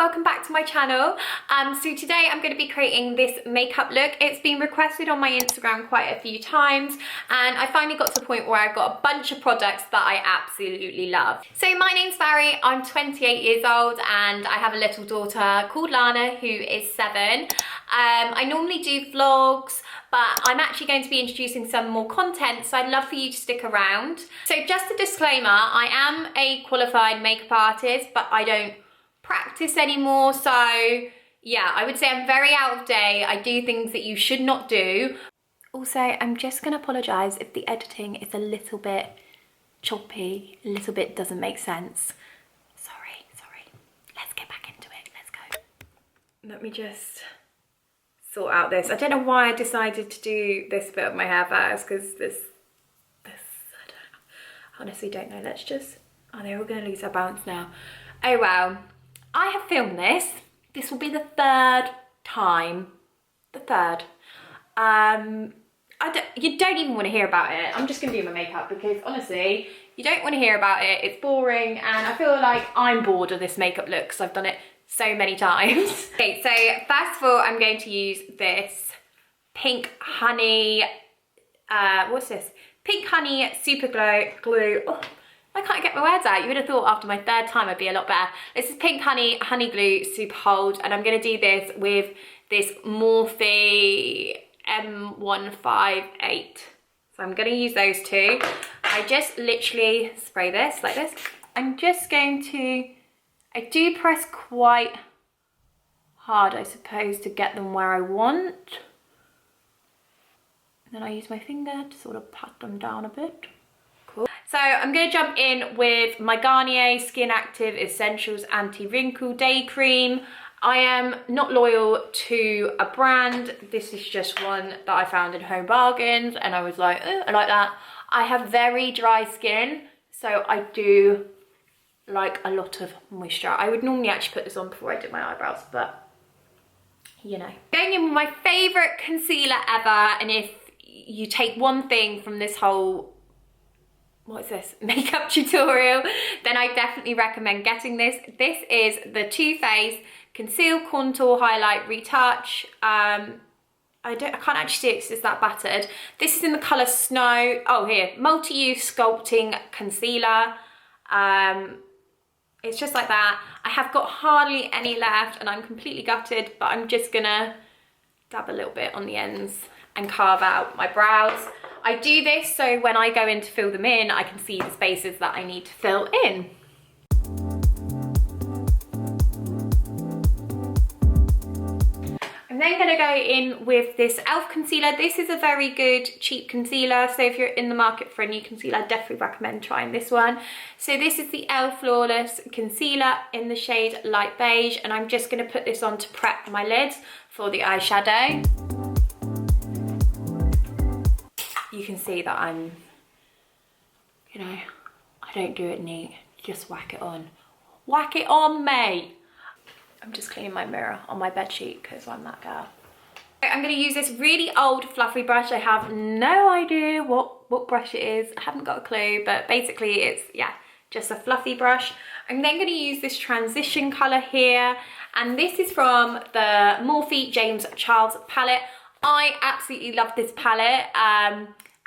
welcome back to my channel. So today I'm going to be creating this makeup look. It's been requested on my Instagram quite a few times and I finally got to the point where I've got a bunch of products that I absolutely love. So my name's Barry, I'm 28 years old and I have a little daughter called Lana who is 7. I normally do vlogs, but I'm actually going to be introducing some more content, so I'd love for you to stick around. So just a disclaimer, I am a qualified makeup artist, but I don't practice anymore, so yeah, I would say I'm very out of date. I do things that you should not do. Also, I'm just gonna apologise if the editing is a little bit choppy, a little bit doesn't make sense. Sorry. Let's get back into it, let's go. Let me just sort out this. I don't know why I decided to do this bit of my hair first, because this, I honestly don't know. Let's just, oh, they're all gonna lose their balance now. Oh well, I have filmed this. This will be the third time. The third. You don't even want to hear about it. I'm just gonna do my makeup because honestly, you don't want to hear about it. It's boring and I feel like I'm bored of this makeup look because I've done it so many times. Okay, so first of all, I'm going to use this Pink Honey, what's this? Pink Honey Super Glue. Oh, I can't get my words out. You would have thought after my third time I'd be a lot better. This is Pink Honey Glue Super Hold, and I'm gonna do this with this Morphe M158. So I'm gonna use those two. I just literally spray this like this. I'm just going to, I do press quite hard, I suppose, to get them where I want. And then I use my finger to sort of pat them down a bit. Cool. So I'm going to jump in with my Garnier Skin Active Essentials Anti-Wrinkle Day Cream. I am not loyal to a brand. This is just one that I found in Home Bargains and I was like, I like that. I have very dry skin, so I do like a lot of moisture. I would normally actually put this on before I did my eyebrows, but you know. Going in with my favourite concealer ever, and if you take one thing from this whole, what is this, makeup tutorial, then I definitely recommend getting this. This is the Too Faced Conceal Contour Highlight Retouch. I can't actually see it because it's that battered. This is in the colour Snow. Oh, here, multi-use sculpting concealer. It's just like that. I have got hardly any left and I'm completely gutted, but I'm just gonna dab a little bit on the ends and carve out my brows. I do this so when I go in to fill them in, I can see the spaces that I need to fill in. I'm then gonna go in with this e.l.f. concealer. This is a very good cheap concealer, so if you're in the market for a new concealer, I definitely recommend trying this one. So this is the e.l.f. Flawless Concealer in the shade Light Beige, and I'm just gonna put this on to prep my lids for the eyeshadow. You can see that I'm, you know, I don't do it neat, just whack it on. Whack it on, mate. I'm just cleaning my mirror on my bedsheet because I'm that girl. I'm going to use this really old fluffy brush. I have no idea what brush it is. I haven't got a clue, but basically it's, yeah, just a fluffy brush. I'm then going to use this transition colour here, and this is from the Morphe James Charles palette. I absolutely love this palette.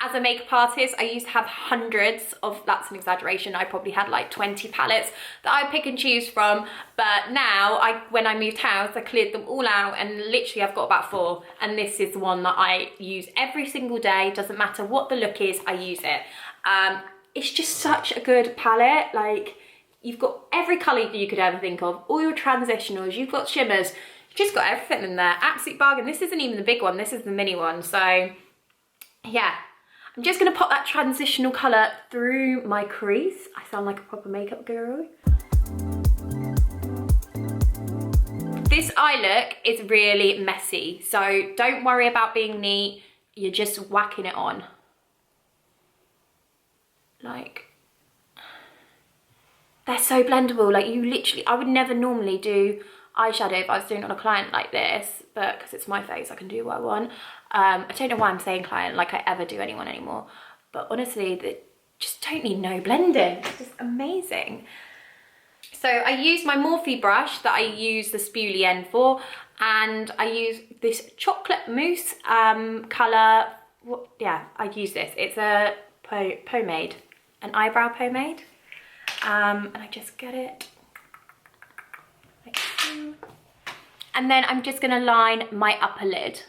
As a makeup artist, I used to have hundreds of, that's an exaggeration, I probably had like 20 palettes that I pick and choose from, but now, when I moved house, I cleared them all out and literally I've got about 4, and this is the one that I use every single day. Doesn't matter what the look is, I use it. It's just such a good palette. Like, you've got every colour you could ever think of, all your transitionals, you've got shimmers, you've just got everything in there. Absolute bargain. This isn't even the big one, this is the mini one, so yeah. I'm just gonna pop that transitional colour through my crease. I sound like a proper makeup guru. This eye look is really messy, so don't worry about being neat. You're just whacking it on. Like, they're so blendable. Like, you literally, I would never normally do eyeshadow if I was doing it on a client like this, but because it's my face, I can do what I want. I don't know why I'm saying client like I ever do anyone anymore, but honestly, they just don't need no blending. It's just amazing. So I use my Morphe brush that I use the spoolie end for, and I use this chocolate mousse colour. Yeah, I use this. It's a pomade, an eyebrow pomade. And I just get it like so. And then I'm just gonna line my upper lid.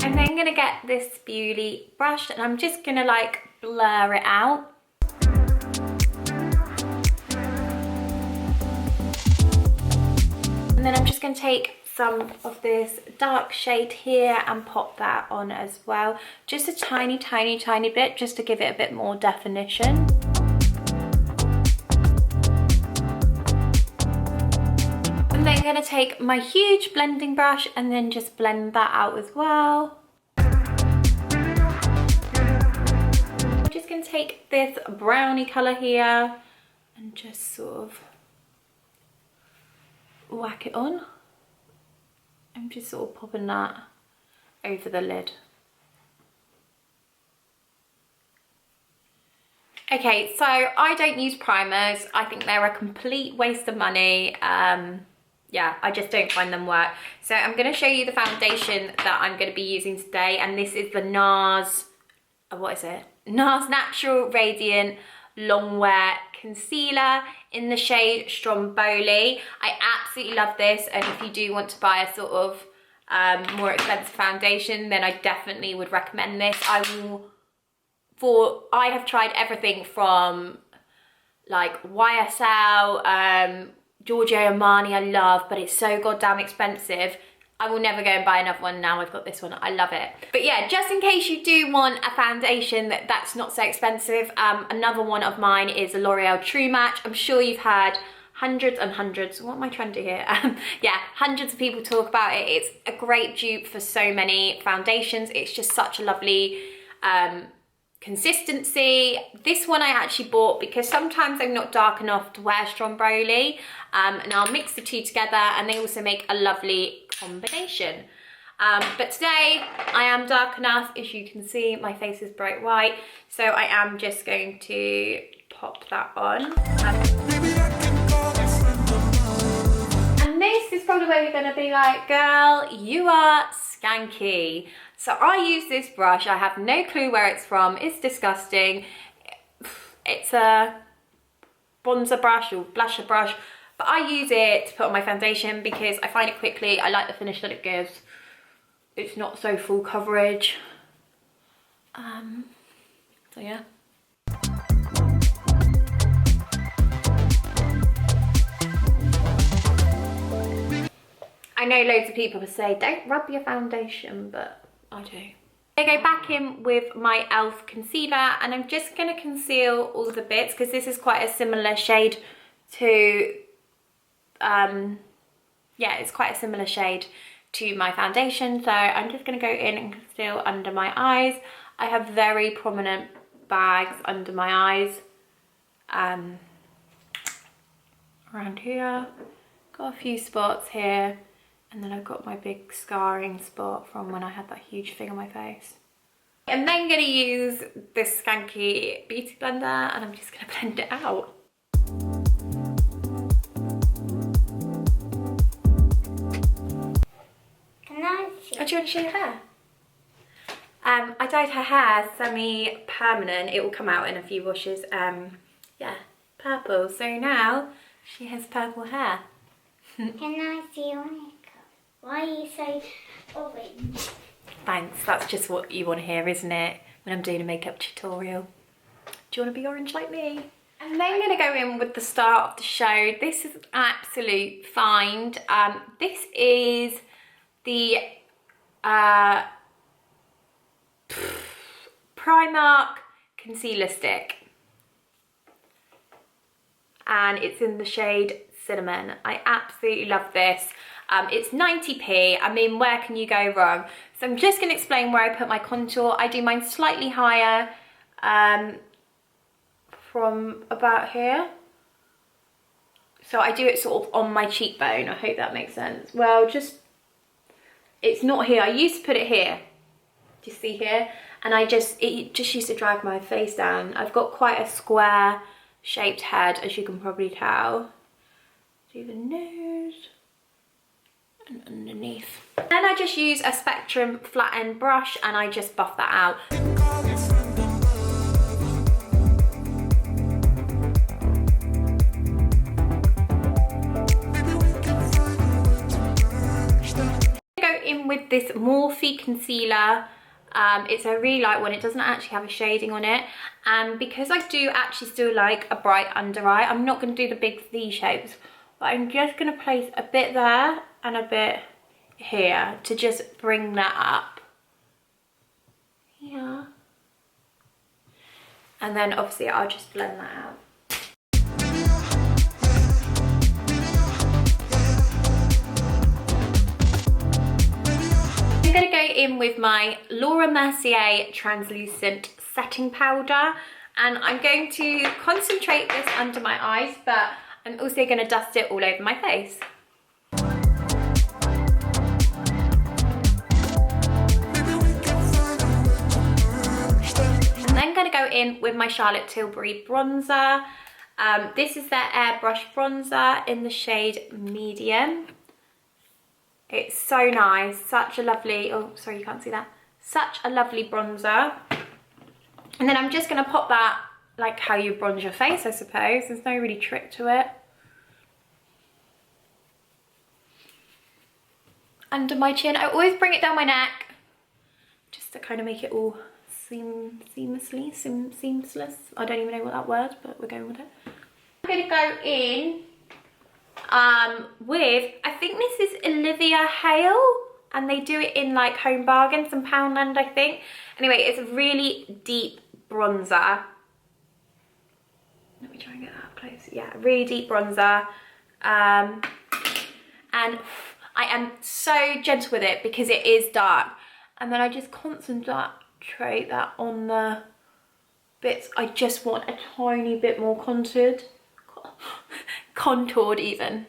And then I'm gonna get this spoolie brush and I'm just gonna like blur it out. And then I'm just going to take some of this dark shade here and pop that on as well. Just a tiny, tiny, tiny bit, just to give it a bit more definition. And then I'm going to take my huge blending brush and then just blend that out as well. I'm just going to take this brownie colour here and just sort of whack it on. I'm just sort of popping that over the lid. Okay, so I don't use primers. I think they're a complete waste of money. Yeah, I just don't find them work. So I'm going to show you the foundation that I'm going to be using today, and this is the NARS, what is it? NARS Natural Radiant Long Wear Concealer in the shade Stromboli. I absolutely love this, and if you do want to buy a sort of more expensive foundation, then I definitely would recommend this. I have tried everything from like YSL, Giorgio Armani I love, but it's so goddamn expensive. I will never go and buy another one now. I've got this one. I love it. But yeah, just in case you do want a foundation that's not so expensive, another one of mine is the L'Oreal True Match. I'm sure you've had hundreds and hundreds, what am I trying to do here? Yeah, hundreds of people talk about it. It's a great dupe for so many foundations. It's just such a lovely consistency. This one I actually bought because sometimes I'm not dark enough to wear Stromboli, and I'll mix the two together and they also make a lovely combination. But today I am dark enough. As you can see, my face is bright white, so I am just going to pop that on. And this is probably where you're going to be like, girl, you are skanky. So I use this brush. I have no clue where it's from. It's disgusting. It's a bronzer brush or blusher brush, but I use it to put on my foundation because I find it quickly. I like the finish that it gives. It's not so full coverage. So yeah. I know loads of people will say, don't rub your foundation, but I do. I go back in with my e.l.f. concealer and I'm just going to conceal all the bits because this is quite a similar shade to, yeah, it's quite a similar shade to my foundation. So I'm just going to go in and conceal under my eyes. I have very prominent bags under my eyes. Around here, got a few spots here. And then I've got my big scarring spot from when I had that huge thing on my face. I'm then going to use this skanky beauty blender and I'm just going to blend it out. Can I see? Oh, do you want to show your hair? I dyed her hair semi-permanent. It will come out in a few washes. Yeah, purple. So now she has purple hair. Can I see your makeup? Why are you so orange? Thanks, that's just what you want to hear, isn't it? When I'm doing a makeup tutorial. Do you want to be orange like me? And then I'm going to go in with the star of the show. This is an absolute find. This is the Primark concealer stick. And it's in the shade Cinnamon. I absolutely love this. It's 90p. I mean, where can you go wrong? So I'm just going to explain where I put my contour. I do mine slightly higher from about here. So I do it sort of on my cheekbone. I hope that makes sense. Well, just It's not here. I used to put it here. Do you see here? And it just used to drag my face down. I've got quite a square shaped head, as you can probably tell. Do the nose and underneath. Then I just use a Spectrum flat end brush and I just buff that out. With this Morphe concealer. It's a really light one. It doesn't actually have a shading on it, and because I do actually still like a bright under eye, I'm not going to do the big V shapes, but I'm just going to place a bit there and a bit here to just bring that up. Yeah. And then obviously I'll just blend that out. I'm going to go in with my Laura Mercier translucent setting powder, and I'm going to concentrate this under my eyes, but I'm also going to dust it all over my face. I'm then going to go in with my Charlotte Tilbury bronzer. This is their airbrush bronzer in the shade medium. It's so nice, such a lovely, oh sorry you can't see that, such a lovely bronzer. And then I'm just going to pop that like how you bronze your face, I suppose. There's no really trick to it. Under my chin. I always bring it down my neck just to kind of make it all seamless. I don't even know what that word, but we're going with it. I'm going to go in with, I think this is Olivia Hale, and they do it in like Home Bargains and Poundland, I think. Anyway, it's a really deep bronzer. Let me try and get that up close. Yeah, really deep bronzer. And I am so gentle with it because it is dark. And then I just concentrate that on the bits I just want a tiny bit more contoured. Contoured even.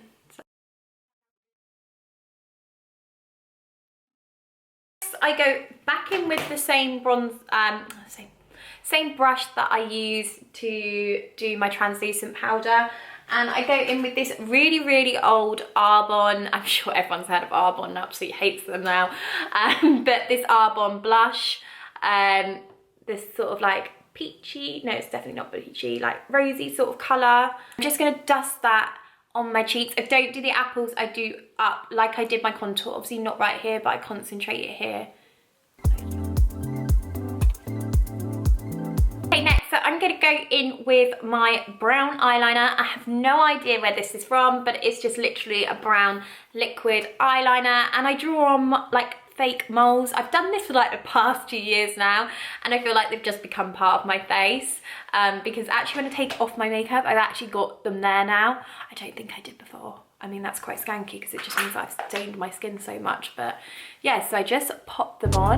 I go back in with the same same brush that I use to do my translucent powder, and I go in with this really old Arbonne. I'm sure everyone's heard of Arbonne and absolutely hates them now, but this Arbonne blush, this sort of like peachy, no it's definitely not peachy, like rosy sort of colour. I'm just going to dust that on my cheeks. I don't do the apples, I do up like I did my contour, obviously not right here, but I concentrate it here. Okay, next, so I'm going to go in with my brown eyeliner. I have no idea where this is from, but it's just literally a brown liquid eyeliner, and I draw on like fake moles. I've done this for like the past 2 years now, and I feel like they've just become part of my face, because actually when I take off my makeup, I've actually got them there now. I don't think I did before. I mean, that's quite skanky because it just means that I've stained my skin so much, but yeah, so I just pop them on.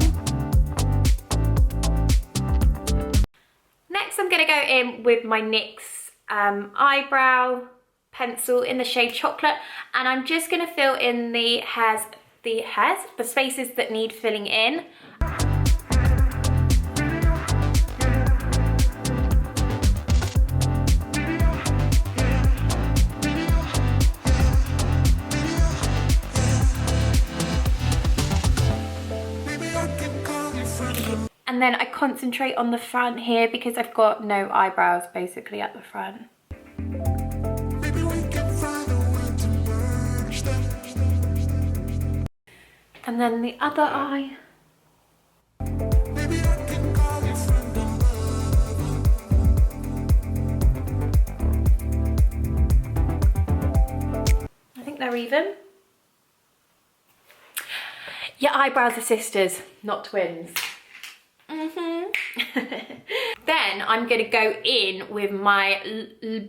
Next, I'm going to go in with my NYX eyebrow pencil in the shade Chocolate, and I'm just going to fill in the spaces that need filling in. And then I concentrate on the front here because I've got no eyebrows basically at the front. And then the other eye. I think they're even. Your eyebrows are sisters, not twins. Then I'm going to go in with my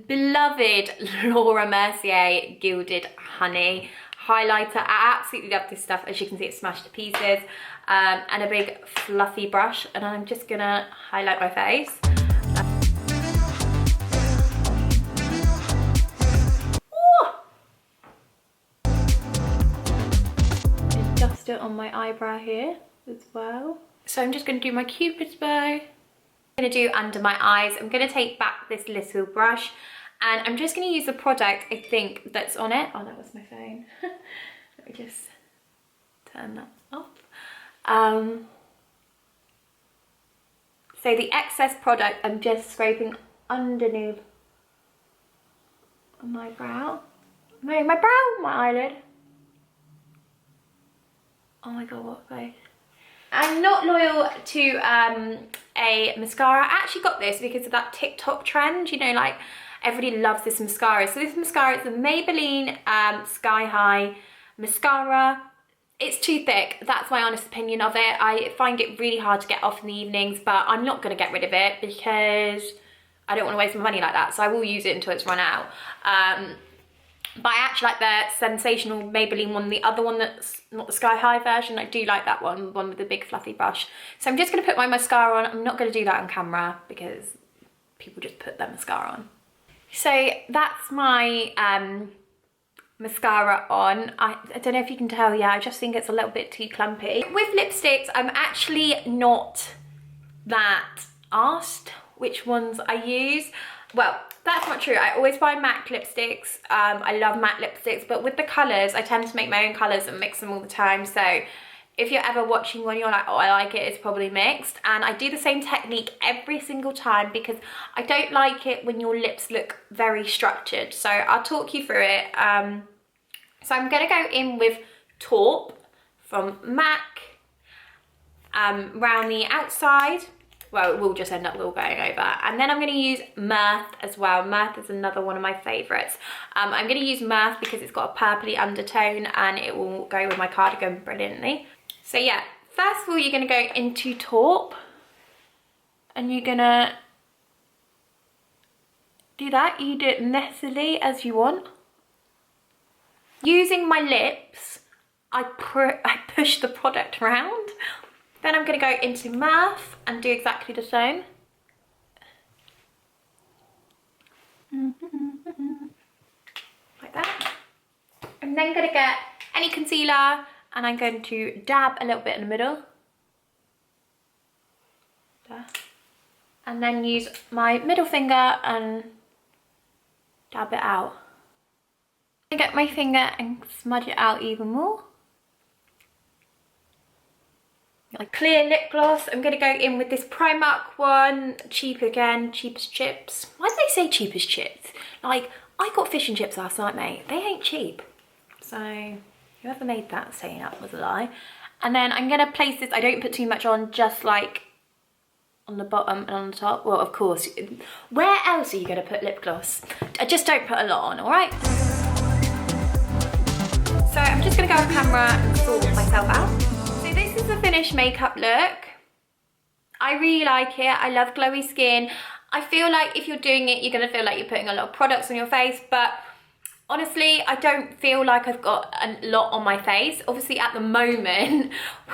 beloved Laura Mercier Gilded Honey highlighter. I absolutely love this stuff. As you can see, it's smashed to pieces, and a big fluffy brush, and I'm just going to highlight my face. Just just it on my eyebrow here as well. So I'm just going to do my Cupid's bow. I'm going to do under my eyes. I'm going to take back this little brush and I'm just going to use the product I think that's on it. Oh, that was my phone. Let me just turn that off. So the excess product I'm just scraping underneath my brow. No, my brow, my eyelid. Oh my god, what a face. I'm not loyal to a mascara. I actually got this because of that TikTok trend, you know, like everybody loves this mascara. So this mascara is the Maybelline Sky High mascara. It's too thick, that's my honest opinion of it. I find it really hard to get off in the evenings, but I'm not gonna get rid of it because I don't wanna waste my money like that, so I will use it until it's run out. But I actually like the Sensational Maybelline one, the other one that's not the Sky High version. I do like that one with the big fluffy brush. So I'm just gonna put my mascara on. I'm not gonna do that on camera because people just put their mascara on. So that's my mascara on. I don't know if you can tell, yeah, I just think it's a little bit too clumpy. With lipsticks, I'm actually not that asked which ones I use. Well, that's not true. I always buy MAC lipsticks. I love matte lipsticks, but with the colours, I tend to make my own colours and mix them all the time. So if you're ever watching one, you're like, oh, I like it, it's probably mixed. And I do the same technique every single time because I don't like it when your lips look very structured. So I'll talk you through it. So I'm gonna go in with Taupe from MAC round the outside. Well, it will just end up all going over. And then I'm gonna use Mirth as well. Mirth is another one of my favorites. I'm gonna use Mirth because it's got a purpley undertone and it will go with my cardigan brilliantly. So yeah, first of all, you're gonna go into Taupe and you're gonna do that. You do it messily as you want. Using my lips, I push the product around. Then I'm going to go into Mirth and do exactly the same. Like that. I'm then going to get any concealer and I'm going to dab a little bit in the middle. There. And then use my middle finger and dab it out. I get my finger and smudge it out even more. Like clear lip gloss. I'm gonna go in with this Primark one, cheap again, cheap as chips. Why do they say cheap as chips? Like, I got fish and chips last night, mate. They ain't cheap. So, whoever made that saying that was a lie. And then I'm gonna place this, I don't put too much on, just like on the bottom and on the top. Well, of course, where else are you gonna put lip gloss? I just don't put a lot on, all right? So I'm just gonna go on camera and sort myself out. So this is the finished makeup look. I really like it. I love glowy skin. I feel like if you're doing it, you're gonna feel like you're putting a lot of products on your face, but honestly, I don't feel like I've got a lot on my face. Obviously at the moment,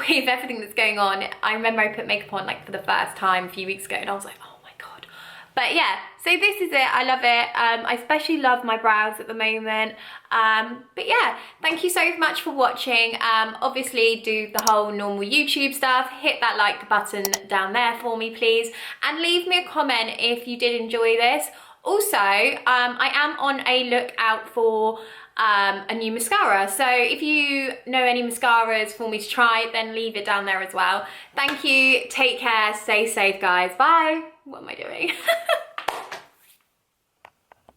with everything that's going on, I remember I put makeup on like for the first time a few weeks ago and I was like, oh my God. But yeah, so this is it, I love it. I especially love my brows at the moment. But yeah, thank you so much for watching. Obviously do the whole normal YouTube stuff. Hit that like button down there for me, please. And leave me a comment if you did enjoy this. Also, I am on a lookout for a new mascara. So if you know any mascaras for me to try, then leave it down there as well. Thank you, take care, stay safe guys, bye. What am I doing?